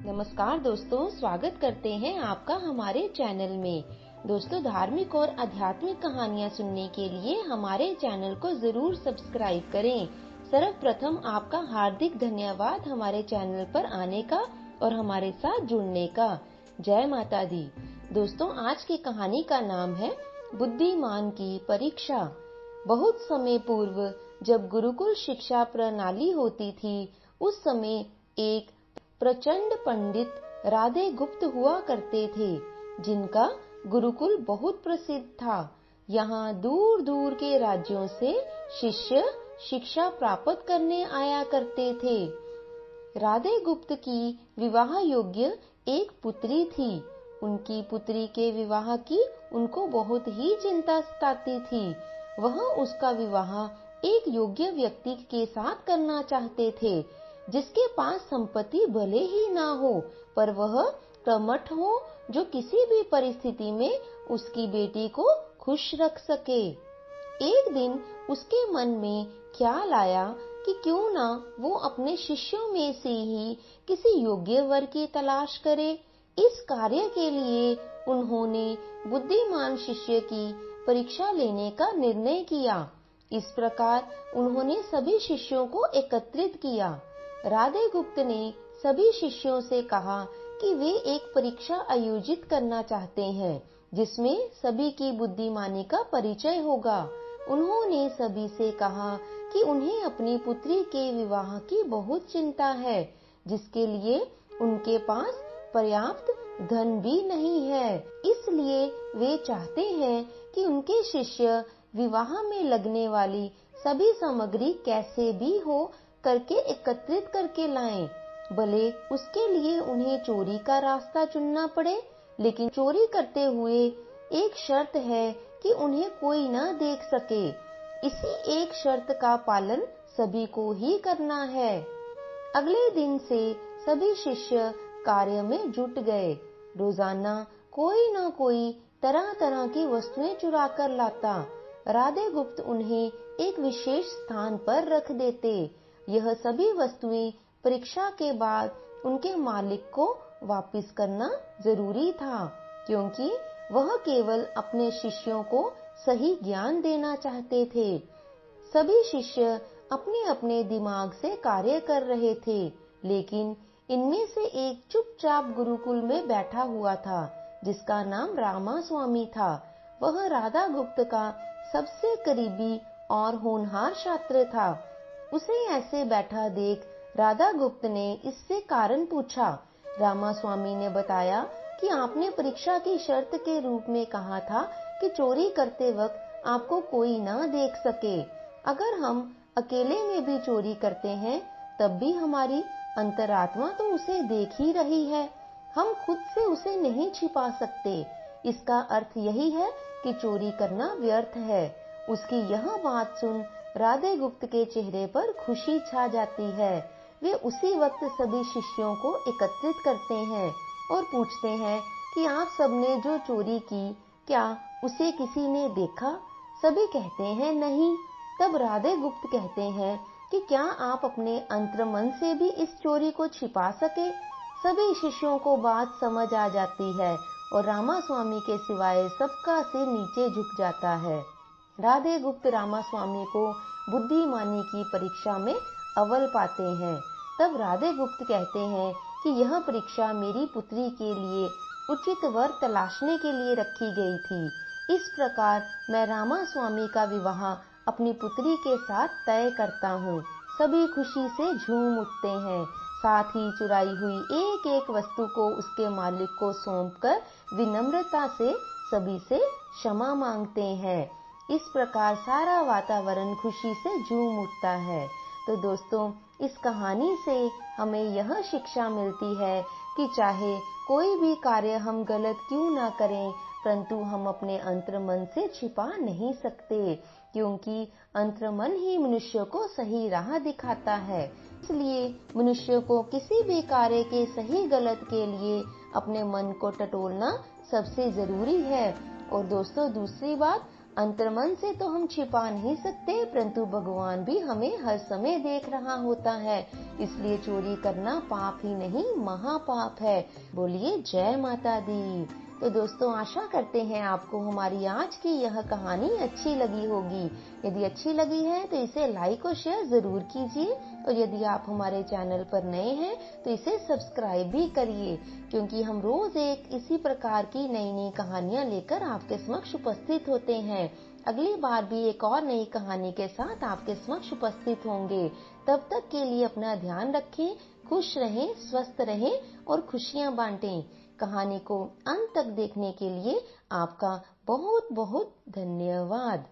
नमस्कार दोस्तों, स्वागत करते हैं आपका हमारे चैनल में। दोस्तों, धार्मिक और आध्यात्मिक कहानियाँ सुनने के लिए हमारे चैनल को जरूर सब्सक्राइब करें। सर्वप्रथम आपका हार्दिक धन्यवाद हमारे चैनल पर आने का और हमारे साथ जुड़ने का। जय माता दी। दोस्तों, आज की कहानी का नाम है बुद्धिमान की परीक्षा। बहुत समय पूर्व जब गुरुकुल शिक्षा प्रणाली होती थी, उस समय एक प्रचंड पंडित राधे गुप्त हुआ करते थे, जिनका गुरुकुल बहुत प्रसिद्ध था। यहाँ दूर दूर के राज्यों से शिष्य शिक्षा प्राप्त करने आया करते थे। राधे गुप्त की विवाह योग्य एक पुत्री थी। उनकी पुत्री के विवाह की उनको बहुत ही चिंता सताती थी। वह उसका विवाह एक योग्य व्यक्ति के साथ करना चाहते थे, जिसके पास संपत्ति भले ही ना हो, पर वह कर्मठ हो, जो किसी भी परिस्थिति में उसकी बेटी को खुश रख सके। एक दिन उसके मन में ख्याल आया कि क्यों ना वो अपने शिष्यों में से ही किसी योग्य वर की तलाश करे। इस कार्य के लिए उन्होंने बुद्धिमान शिष्य की परीक्षा लेने का निर्णय किया। इस प्रकार उन्होंने सभी शिष्यों को एकत्रित किया। राधे गुप्त ने सभी शिष्यों से कहा कि वे एक परीक्षा आयोजित करना चाहते हैं, जिसमें सभी की बुद्धिमानी का परिचय होगा। उन्होंने सभी से कहा कि उन्हें अपनी पुत्री के विवाह की बहुत चिंता है, जिसके लिए उनके पास पर्याप्त धन भी नहीं है। इसलिए वे चाहते हैं कि उनके शिष्य विवाह में लगने वाली सभी सामग्री कैसे भी हो करके एकत्रित करके लाएं। भले उसके लिए उन्हें चोरी का रास्ता चुनना पड़े, लेकिन चोरी करते हुए एक शर्त है कि उन्हें कोई ना देख सके। इसी एक शर्त का पालन सभी को ही करना है। अगले दिन से सभी शिष्य कार्य में जुट गए। रोजाना कोई ना कोई तरह तरह की वस्तुएं चुरा कर लाता। राधे गुप्त उन्हें एक विशेष स्थान पर रख देते। यह सभी वस्तुएं परीक्षा के बाद उनके मालिक को वापस करना जरूरी था, क्योंकि वह केवल अपने शिष्यों को सही ज्ञान देना चाहते थे। सभी शिष्य अपने अपने दिमाग से कार्य कर रहे थे, लेकिन इनमें से एक चुपचाप गुरुकुल में बैठा हुआ था, जिसका नाम रामा स्वामी था। वह राधा गुप्त का सबसे करीबी और होनहार छात्र था। उसे ऐसे बैठा देख राधा गुप्त ने इससे कारण पूछा। रामा स्वामी ने बताया कि आपने परीक्षा की शर्त के रूप में कहा था कि चोरी करते वक्त आपको कोई ना देख सके। अगर हम अकेले में भी चोरी करते हैं, तब भी हमारी अंतरात्मा तो उसे देख ही रही है। हम खुद से उसे नहीं छिपा सकते। इसका अर्थ यही है कि चोरी करना व्यर्थ है। उसकी यह बात सुन राधे गुप्त के चेहरे पर खुशी छा जाती है। वे उसी वक्त सभी शिष्यों को एकत्रित करते हैं और पूछते हैं कि आप सबने जो चोरी की, क्या उसे किसी ने देखा? सभी कहते हैं नहीं। तब राधे गुप्त कहते हैं कि क्या आप अपने अंतर्मन से भी इस चोरी को छिपा सके? सभी शिष्यों को बात समझ आ जाती है और रामा स्वामी के सिवाय सबका सिर नीचे झुक जाता है। राधे गुप्त रामा स्वामी को बुद्धिमानी की परीक्षा में अव्वल पाते हैं। तब राधे गुप्त कहते हैं कि यह परीक्षा मेरी पुत्री के लिए उचित वर तलाशने के लिए रखी गई थी। इस प्रकार मैं रामा स्वामी का विवाह अपनी पुत्री के साथ तय करता हूँ। सभी खुशी से झूम उठते हैं। साथ ही चुराई हुई एक एक वस्तु को उसके मालिक को सौंपकर विनम्रता से सभी से क्षमा मांगते हैं। इस प्रकार सारा वातावरण खुशी से झूम उठता है। तो दोस्तों, इस कहानी से हमें यह शिक्षा मिलती है कि चाहे कोई भी कार्य हम गलत क्यों ना करें, परंतु हम अपने अंतर्मन से छिपा नहीं सकते, क्योंकि अंतर्मन ही मनुष्य को सही राह दिखाता है। इसलिए मनुष्य को किसी भी कार्य के सही गलत के लिए अपने मन को टटोलना सबसे जरूरी है। और दोस्तों, दूसरी बात, अंतर्मन से तो हम छिपा नहीं सकते, परंतु भगवान भी हमें हर समय देख रहा होता है, इसलिए चोरी करना पाप ही नहीं महापाप है। बोलिए जय माता दी। तो दोस्तों, आशा करते हैं आपको हमारी आज की यह कहानी अच्छी लगी होगी। यदि अच्छी लगी है तो इसे लाइक और शेयर जरूर कीजिए, और यदि आप हमारे चैनल पर नए हैं तो इसे सब्सक्राइब भी करिए, क्योंकि हम रोज एक इसी प्रकार की नई नई कहानियां लेकर आपके समक्ष उपस्थित होते हैं। अगली बार भी एक और नई कहानी के साथ आपके समक्ष उपस्थित होंगे। तब तक के लिए अपना ध्यान रखें, खुश रहें, स्वस्थ रहें और खुशियां बांटें। कहानी को अंत तक देखने के लिए आपका बहुत बहुत धन्यवाद।